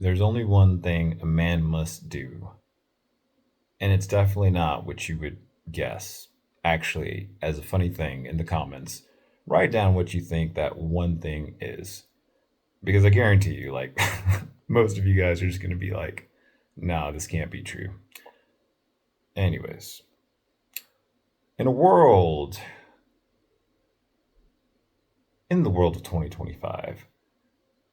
There's only one thing a man must do, and it's definitely not what you would guess. Actually, as a funny thing in the comments, write down what you think that one thing is. Because I guarantee you, like, most of you guys are just going to be like, nah, this can't be true. Anyways, in a world, in the world of 2025,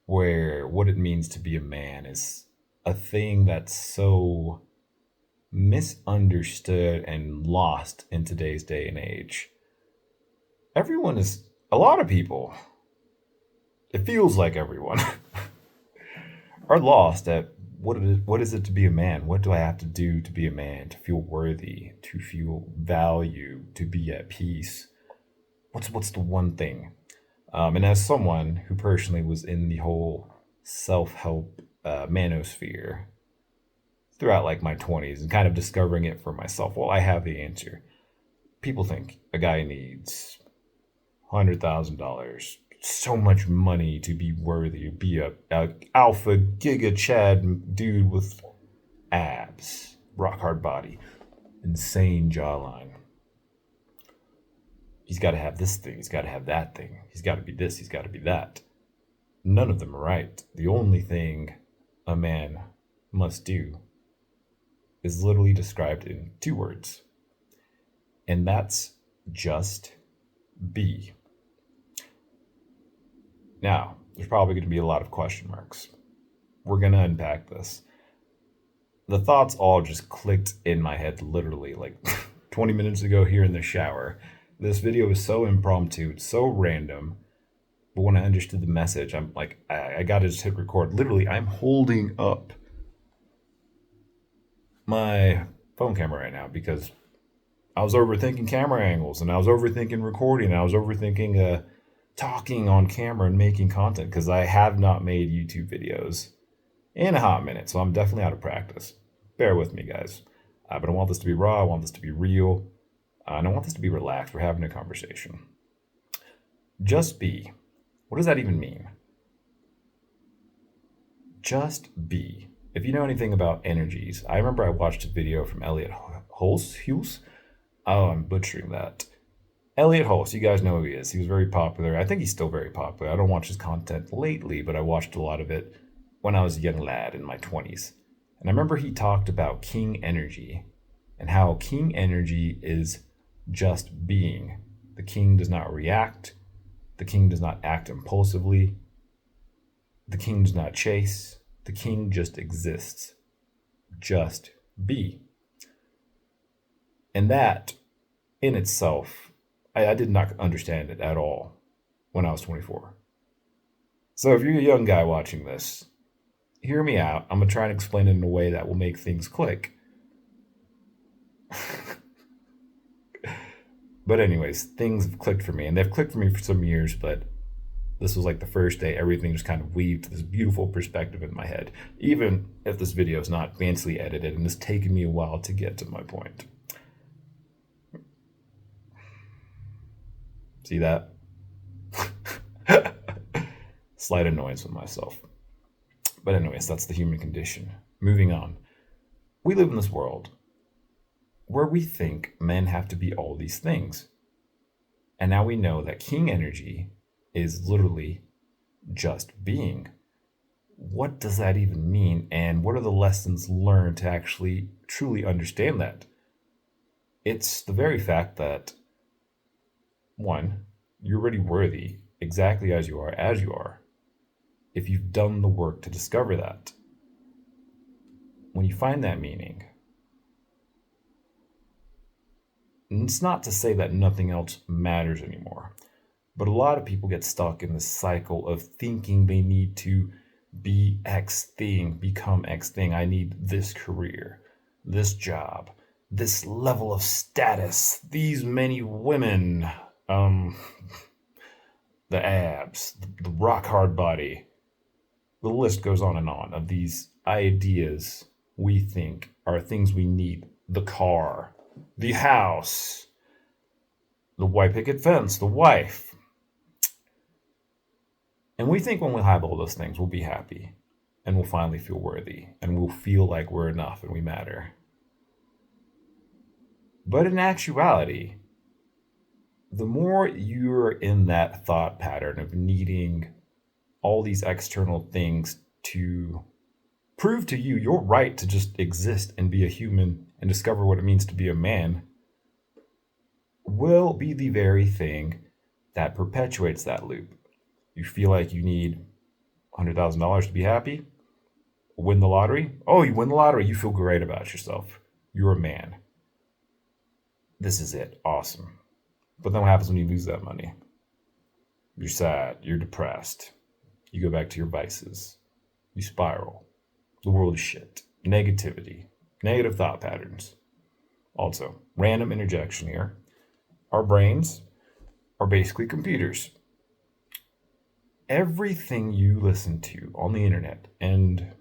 where what it means to be a man is a thing that's so misunderstood and lost in today's day and age. Everyone is, a lot of people, it feels like everyone, are lost at what is it to be a man? What do I have to do to be a man, to feel worthy, to feel value, to be at peace? What's the one thing? And as someone who personally was in the whole self help manosphere throughout like my 20s and kind of discovering it for myself, well, I have the answer. People think a guy needs $100,000, so much money to be worthy, to be a alpha giga Chad dude with abs, rock hard body, insane jawline. He's got to have this thing, he's got to have that thing, he's got to be this, he's got to be that. None of them are right. The only thing a man must do is literally described in two words, and that's just be. Now, there's probably going to be a lot of question marks. We're going to unpack this. The thoughts all just clicked in my head literally like 20 minutes ago here in the shower. This video is so impromptu, it's so random. But when I understood the message, I'm like, I got to just hit record. Literally, I'm holding up my phone camera right now because I was overthinking camera angles and I was overthinking recording. And I was overthinking talking on camera and making content because I have not made YouTube videos in a hot minute. So I'm definitely out of practice. Bear with me, guys. But I want this to be raw. I want this to be real. And I want this to be relaxed. We're having a conversation. Just be. What does that even mean? Just be. If you know anything about energies, I remember I watched a video from Elliot Hulse. Oh, I'm butchering that. Elliot Hulse, you guys know who he is. He was very popular. I think he's still very popular. I don't watch his content lately, but I watched a lot of it when I was a young lad in my 20s. And I remember he talked about king energy and how king energy is just being. The king does not react. The king does not act impulsively. The king does not chase. The king just exists. Just be. And that in itself, I did not understand it at all when I was 24. So if you're a young guy watching this, hear me out. I'm going to try and explain it in a way that will make things click. But anyways, things have clicked for me, and they've clicked for me for some years, but this was like the first day everything just kind of weaved to this beautiful perspective in my head, even if this video is not fancily edited and it's taken me a while to get to my point. See that? Slight annoyance with myself. But anyways, that's the human condition. Moving on. We live in this world where we think men have to be all these things. And now we know that king energy is literally just being. What does that even mean? And what are the lessons learned to actually truly understand that? It's the very fact that, one, you're already worthy exactly as you are, if you've done the work to discover that. When you find that meaning, and it's not to say that nothing else matters anymore, but a lot of people get stuck in this cycle of thinking they need to be X thing, become X thing. I need this career, this job, this level of status, these many women, the abs, the rock hard body. The list goes on and on of these ideas we think are things we need. The car, the house, the white picket fence, the wife. And we think when we have all those things, we'll be happy. and we'll finally feel worthy and we'll feel like we're enough and we matter. But in actuality, the more you're in that thought pattern of needing all these external things to prove to you you're right to just exist and be a human and discover what it means to be a man, will be the very thing that perpetuates that loop. You feel like you need $100,000 to be happy? Win the lottery? Oh, you win the lottery, you feel great about yourself. You're a man. This is it. Awesome. But then what happens when you lose that money? You're sad. You're depressed. You go back to your vices. You spiral. The world is shit. Negativity. Negative thought patterns. Also, random interjection here. Our brains are basically computers. Everything you listen to on the internet and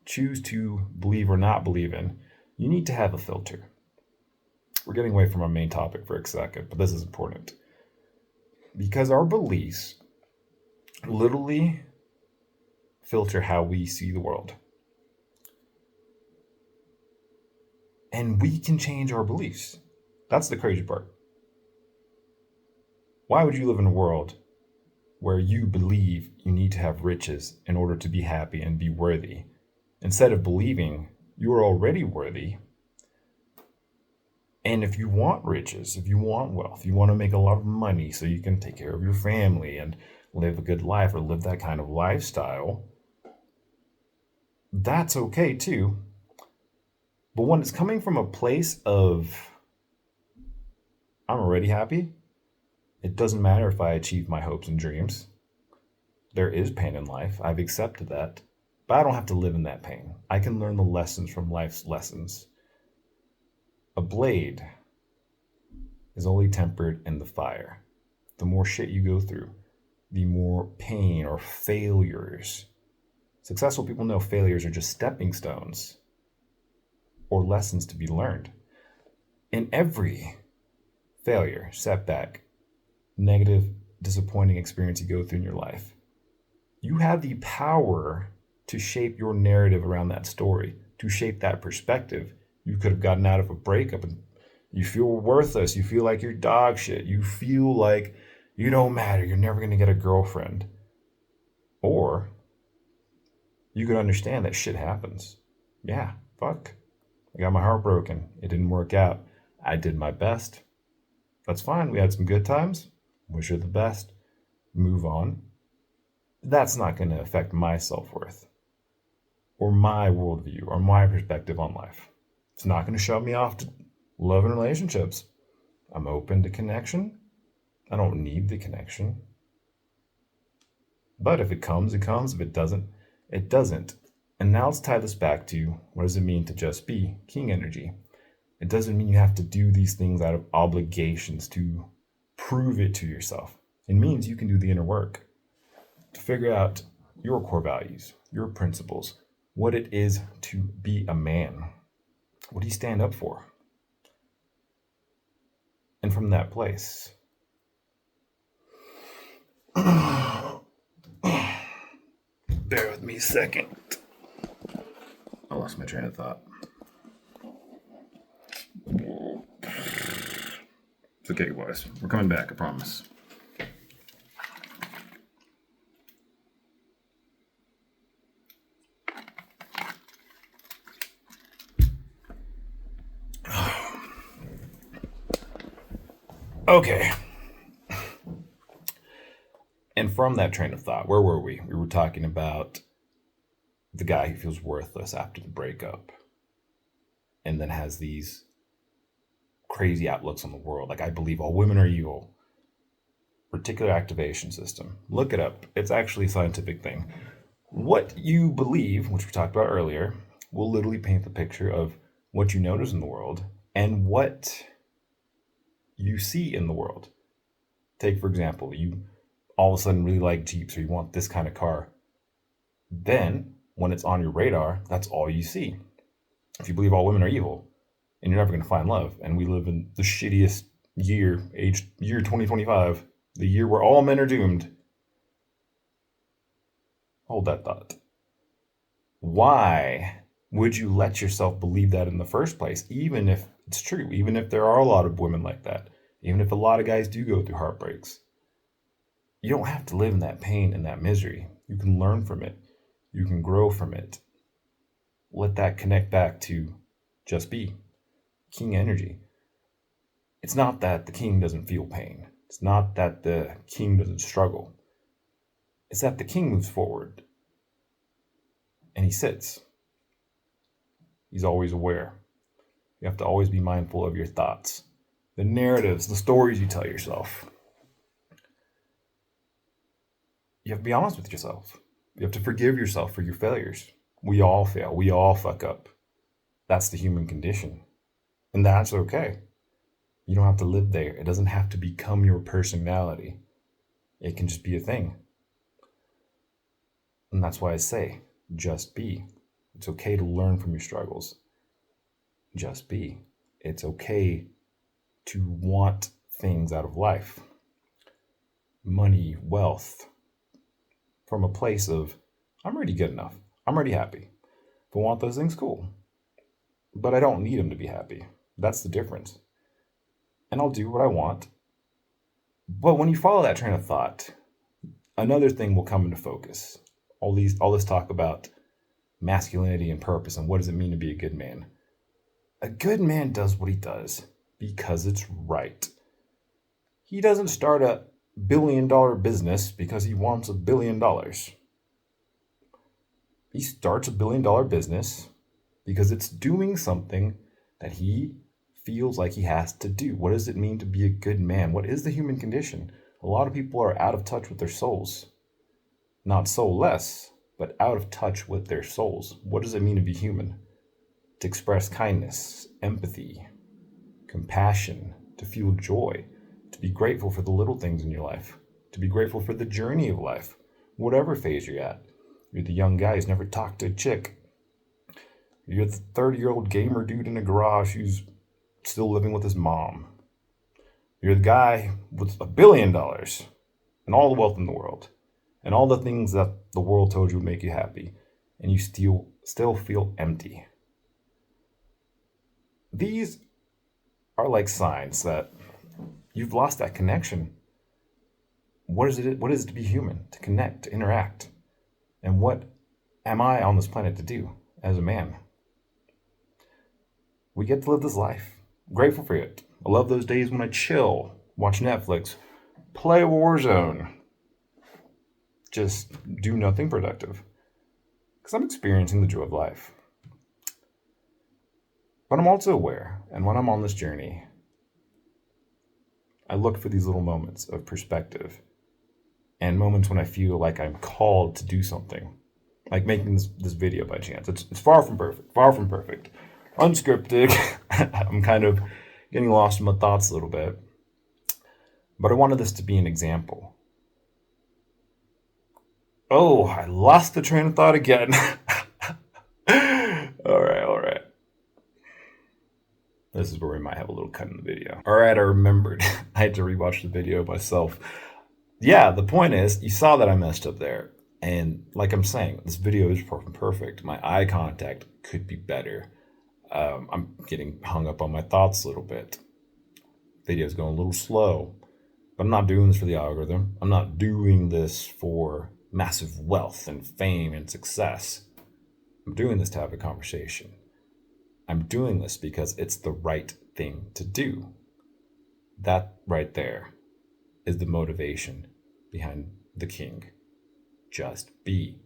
choose to believe or not believe in, you need to have a filter. We're getting away from our main topic for a second, but this is important. Because our beliefs literally filter how we see the world. And we can change our beliefs. That's the crazy part. Why would you live in a world where you believe you need to have riches in order to be happy and be worthy, instead of believing you are already worthy? And if you want riches, if you want wealth, you want to make a lot of money so you can take care of your family and live a good life or live that kind of lifestyle, that's okay too. But when it's coming from a place of, I'm already happy, it doesn't matter if I achieve my hopes and dreams. There is pain in life. I've accepted that. But I don't have to live in that pain. I can learn the lessons from life's lessons. A blade is only tempered in the fire. The more shit you go through, the more pain or failures. Successful people know failures are just stepping stones or lessons to be learned. In every failure, setback, negative, disappointing experience you go through in your life, you have the power to shape your narrative around that story, to shape that perspective. You could have gotten out of a breakup and you feel worthless. You feel like you're dog shit. You feel like you don't matter. You're never going to get a girlfriend. Or you could understand that shit happens. Yeah, fuck. I got my heart broken. It didn't work out. I did my best. That's fine. We had some good times. Wish her the best. Move on. That's not going to affect my self-worth or my worldview or my perspective on life. It's not going to shove me off to love and relationships. I'm open to connection. I don't need the connection. But if it comes, it comes. If it doesn't, it doesn't. And now let's tie this back to, what does it mean to just be king energy? It doesn't mean you have to do these things out of obligations to prove it to yourself. It means you can do the inner work to figure out your core values, your principles, what it is to be a man. What do you stand up for? And from that place, bear with me a second. I lost my train of thought. It's okay, boys. We're coming back, I promise. Okay. And from that train of thought, where were we? We were talking about the guy who feels worthless after the breakup and then has these crazy outlooks on the world. Like, I believe all women are evil. Reticular activation system. Look it up. It's actually a scientific thing. What you believe, which we talked about earlier, will literally paint the picture of what you notice in the world and what you see in the world. Take, for example, you all of a sudden really like Jeeps or you want this kind of car. Then, when it's on your radar, that's all you see. If you believe all women are evil and you're never going to find love, and we live in the shittiest year 2025, the year where all men are doomed, hold that thought. Why would you let yourself believe that in the first place, even if it's true, even if there are a lot of women like that, even if a lot of guys do go through heartbreaks? You don't have to live in that pain and that misery. You can learn from it. You can grow from it. Let that connect back to just be king energy. It's not that the king doesn't feel pain. It's not that the king doesn't struggle. It's that the king moves forward and he sits. He's always aware. You have to always be mindful of your thoughts, the narratives, the stories you tell yourself. You have to be honest with yourself. You have to forgive yourself for your failures. We all fail. We all fuck up. That's the human condition. And that's okay. You don't have to live there. It doesn't have to become your personality. It can just be a thing. And that's why I say, just be. It's okay to learn from your struggles. Just be. It's okay to want things out of life. Money, wealth, from a place of, I'm already good enough. I'm already happy. If I want those things, cool. But I don't need them to be happy. That's the difference. And I'll do what I want. But when you follow that train of thought, another thing will come into focus. All this talk about masculinity and purpose and what does it mean to be a good man. A good man does what he does because it's right. He doesn't start a $1 billion business because he wants $1 billion. He starts a $1 billion business because it's doing something that he feels like he has to do. What does it mean to be a good man? What is the human condition? A lot of people are out of touch with their souls. Not soulless, but out of touch with their souls. What does it mean to be human? To express kindness, empathy, compassion, to feel joy, to be grateful for the little things in your life, to be grateful for the journey of life, whatever phase you're at. You're the young guy who's never talked to a chick. You're the 30-year-old gamer dude in a garage who's still living with his mom. You're the guy with $1 billion and all the wealth in the world and all the things that the world told you would make you happy, and you still feel empty. These are like signs that you've lost that connection. What is it to be human, to connect, to interact? And what am I on this planet to do as a man? We get to live this life. I'm grateful for it. I love those days when I chill, watch Netflix, play Warzone, just do nothing productive. Because I'm experiencing the joy of life. But I'm also aware, and when I'm on this journey, I look for these little moments of perspective and moments when I feel like I'm called to do something, like making this video by chance. It's far from perfect, unscripted. I'm kind of getting lost in my thoughts a little bit, but I wanted this to be an example. Oh, I lost the train of thought again. All right. This is where we might have a little cut in the video. All right, I remembered. I had to rewatch the video myself. Yeah, the point is, you saw that I messed up there. And like I'm saying, this video is far from perfect. My eye contact could be better. I'm getting hung up on my thoughts a little bit. Video's going a little slow. But I'm not doing this for the algorithm. I'm not doing this for massive wealth and fame and success. I'm doing this to have a conversation. I'm doing this because it's the right thing to do. That right there is the motivation behind the king. Just be.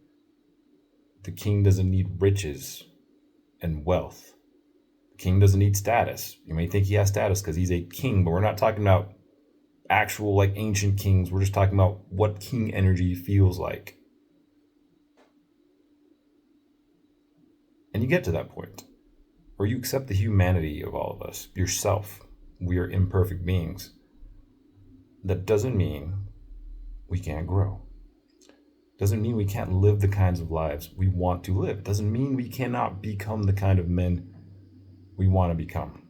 The king doesn't need riches and wealth. The king doesn't need status. You may think he has status because he's a king, but we're not talking about actual like ancient kings. We're just talking about what king energy feels like. And you get to that point where you accept the humanity of all of us, yourself. We are imperfect beings. That doesn't mean we can't grow. Doesn't mean we can't live the kinds of lives we want to live. Doesn't mean we cannot become the kind of men we want to become.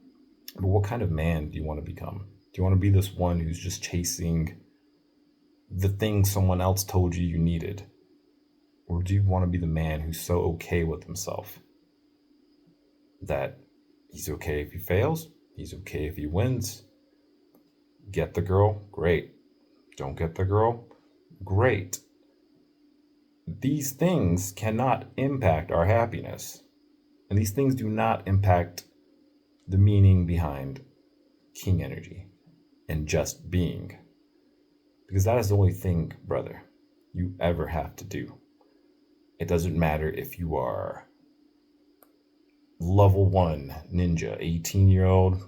But what kind of man do you want to become? Do you want to be this one who's just chasing the things someone else told you needed? Or do you want to be the man who's so okay with himself that he's okay if he fails, he's okay if he wins? Get the girl? Great. Don't get the girl? Great. These things cannot impact our happiness. And these things do not impact the meaning behind king energy and just being. Because that is the only thing, brother, you ever have to do. It doesn't matter if you are level 1 ninja, 18-year-old,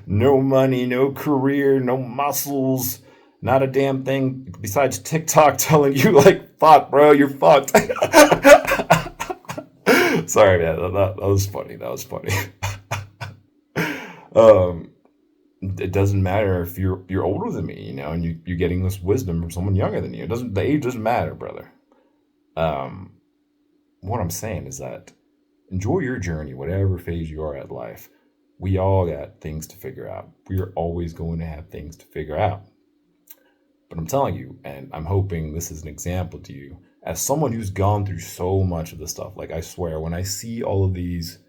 no money, no career, no muscles, not a damn thing besides TikTok telling you, like, fuck, bro, you're fucked. Sorry, man. That was funny. That was funny. um, it doesn't matter if you're older than me, and you're getting this wisdom from someone younger than you. The age doesn't matter, brother. Um, what I'm saying is that enjoy your journey, whatever phase you are at life. We all got things to figure out. We are always going to have things to figure out. But I'm telling you, and I'm hoping this is an example to you, as someone who's gone through so much of this stuff, like I swear, when I see all of these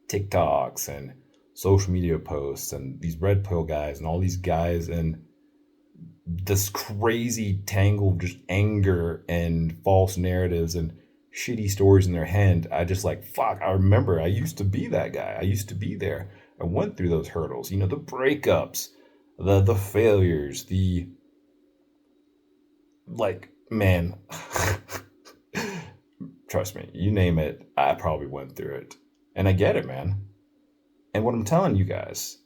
TikToks and social media posts and these red pill guys and all these guys and this crazy tangle of just anger and false narratives and shitty stories in their head, I just like, fuck, I remember I used to be that guy. I used to be there. I went through those hurdles, the breakups, the failures, the like, man, trust me, you name it, I probably went through it. And I get it, man. And what I'm telling you guys,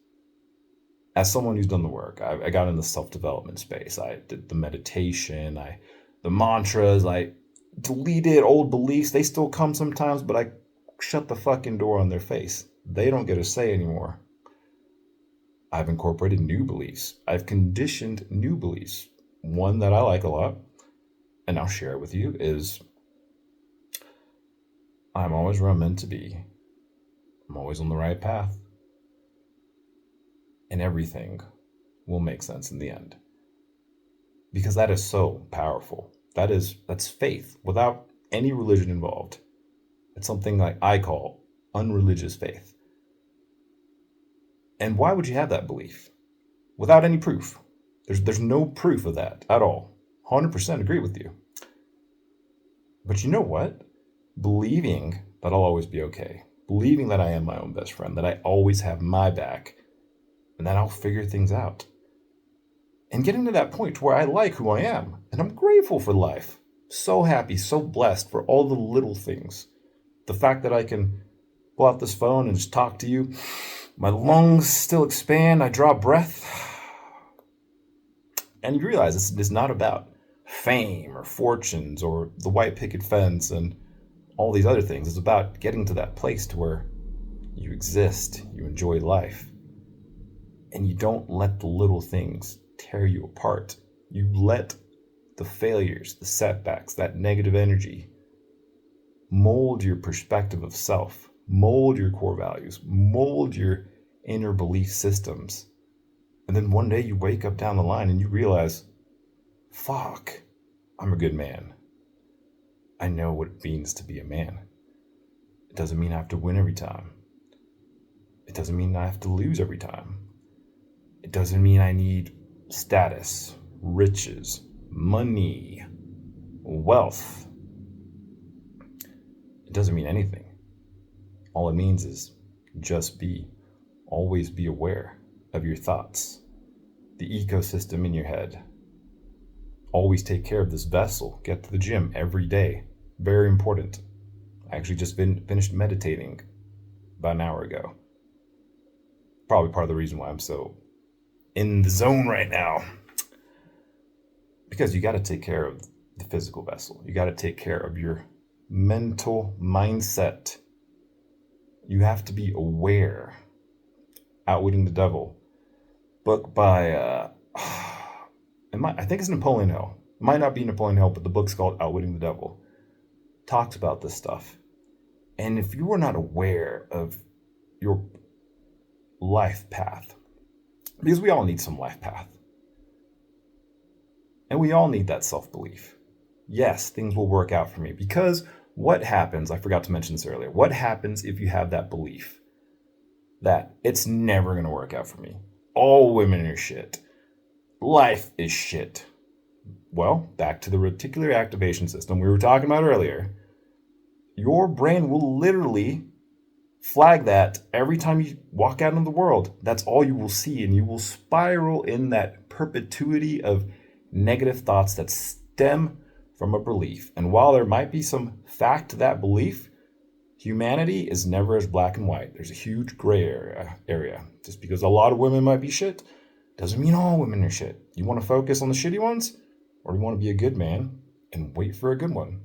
as someone who's done the work, I got in the self-development space. I did the meditation, the mantras, I deleted old beliefs. They still come sometimes, but I shut the fucking door on their face. They don't get a say anymore. I've incorporated new beliefs. I've conditioned new beliefs. One that I like a lot, and I'll share it with you, is I'm always where I'm meant to be. I'm always on the right path. And everything will make sense in the end. Because that is so powerful. That's faith without any religion involved. It's something like I call unreligious faith. And why would you have that belief? Without any proof. There's no proof of that at all. 100% agree with you. But you know what? Believing that I'll always be okay. Believing that I am my own best friend, that I always have my back, and that I'll figure things out. And getting to that point where I like who I am, and I'm grateful for life. So happy, so blessed for all the little things. The fact that I can pull out this phone and just talk to you. My lungs still expand, I draw breath. And you realize it's not about fame or fortunes or the white picket fence and all these other things. It's about getting to that place to where you exist, you enjoy life, and you don't let the little things tear you apart. You let the failures, the setbacks, that negative energy mold your perspective of self, mold your core values, mold your inner belief systems. And then one day you wake up down the line and you realize, fuck, I'm a good man. I know what it means to be a man. It doesn't mean I have to win every time. It doesn't mean I have to lose every time. It doesn't mean I need status, riches, money, wealth. It doesn't mean anything. All it means is just be. Always be aware of your thoughts, the ecosystem in your head. Always take care of this vessel. Get to the gym every day. Very important. I actually just finished meditating about an hour ago. Probably part of the reason why I'm so in the zone right now. Because you got to take care of the physical vessel. You got to take care of your mental mindset. You have to be aware. Outwitting the Devil, book by I think it's Napoleon Hill. It might not be Napoleon Hill, but the book's called Outwitting the Devil. Talks about this stuff. And if you are not aware of your life path, because we all need some life path, and we all need that self-belief. yes, things will work out for me. Because what happens, I forgot to mention this earlier, what happens if you have that belief that it's never going to work out for me? All women are shit. Life is shit. Well, back to the reticular activation system we were talking about earlier. Your brain will literally flag that every time you walk out into the world. That's all you will see, and you will spiral in that perpetuity of negative thoughts that stem from a belief. And while there might be some fact to that belief, humanity is never as black and white. There's a huge gray area. Just because a lot of women might be shit doesn't mean all women are shit. You want to focus on the shitty ones, or you want to be a good man and wait for a good one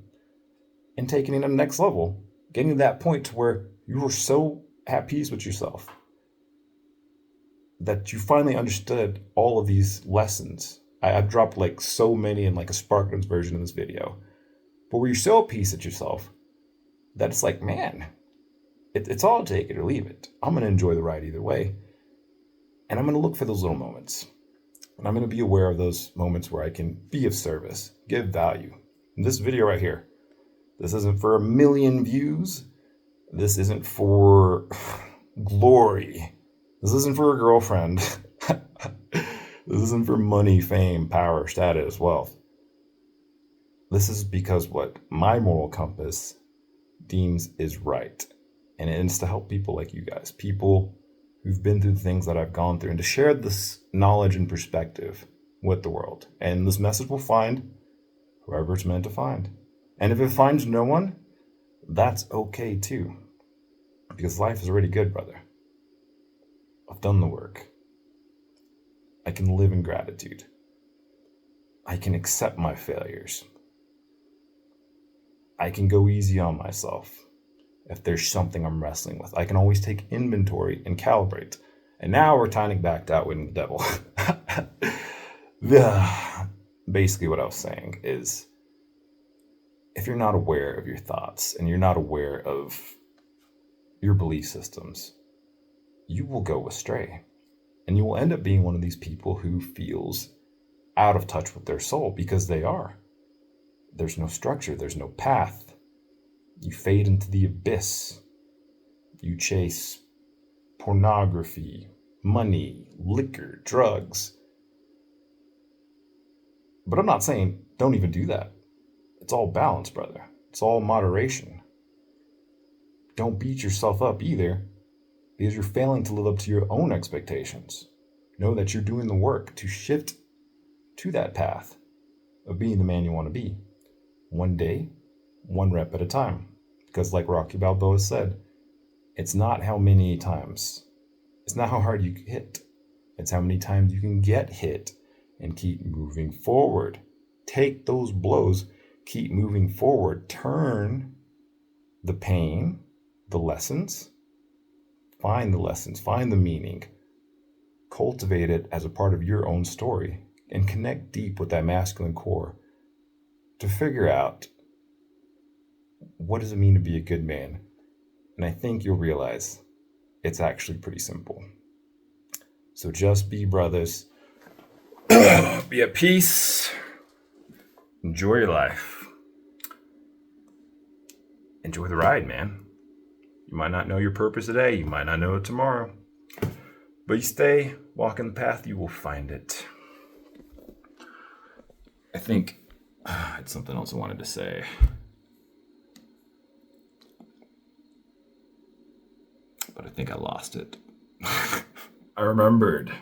and taking it to the next level, getting to that point to where you are so at peace with yourself that you finally understood all of these lessons. I've dropped like so many in like a Sparkman's version of this video, but where you're so at peace with yourself that it's like, man, it's all take it or leave it. I'm going to enjoy the ride either way. And I'm going to look for those little moments. And I'm going to be aware of those moments where I can be of service, give value. In this video right here, this isn't for 1 million views. This isn't for glory. This isn't for a girlfriend. This isn't for money, fame, power, status, wealth. This is because what my moral compass deems is right. And it's to help people like you guys, people who've been through the things that I've gone through, and to share this knowledge and perspective with the world. And this message will find whoever it's meant to find. And if it finds no one, that's okay too. Because life is already good, brother. I've done the work. I can live in gratitude. I can accept my failures. I can go easy on myself. If there's something I'm wrestling with, I can always take inventory and calibrate. And now we're tying it back to outwitting the devil. Basically what I was saying is, if you're not aware of your thoughts and you're not aware of your belief systems, you will go astray. And you will end up being one of these people who feels out of touch with their soul, because they are. There's no structure, there's no path. You fade into the abyss. You chase pornography, money, liquor, drugs. But I'm not saying don't even do that. It's all balance, brother. It's all moderation. Don't beat yourself up either, because you're failing to live up to your own expectations. Know that you're doing the work to shift to that path of being the man you want to be. One day, one rep at a time. Because like Rocky Balboa said, it's not how many times, it's not how hard you hit. It's how many times you can get hit and keep moving forward. Take those blows, keep moving forward. Turn the pain, the lessons, find the lessons, find the meaning. Cultivate it as a part of your own story and connect deep with that masculine core to figure out, what does it mean to be a good man? And I think you'll realize it's actually pretty simple. So just be brothers. Be at peace. Enjoy your life. Enjoy the ride, man. You might not know your purpose today. You might not know it tomorrow. But you stay walking the path, you will find it. I think I had something else I wanted to say. But I think I lost it. I remembered.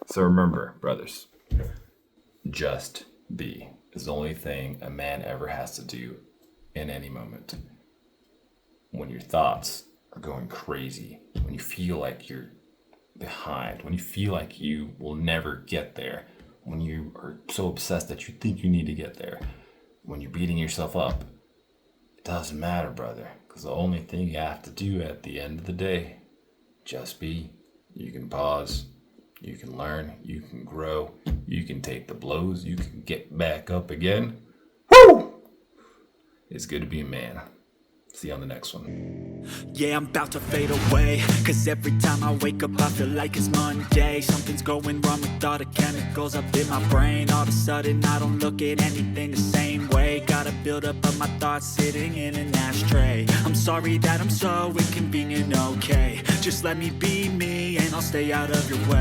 So remember, brothers, just be is the only thing a man ever has to do in any moment. When your thoughts are going crazy, when you feel like you're behind, when you feel like you will never get there, when you are so obsessed that you think you need to get there, when you're beating yourself up, it doesn't matter, brother. Because the only thing you have to do at the end of the day, just be. You can pause, you can learn, you can grow, you can take the blows, you can get back up again. Woo! It's good to be a man. See you on the next one. Yeah, I'm about to fade away, cause every time I wake up I feel like it's Monday. Something's going wrong with all the chemicals up in my brain. All of a sudden I don't look at anything the same way. Gotta build up of my thoughts sitting in an ashtray. I'm sorry that I'm so inconvenient, okay. Just let me be me and I'll stay out of your way.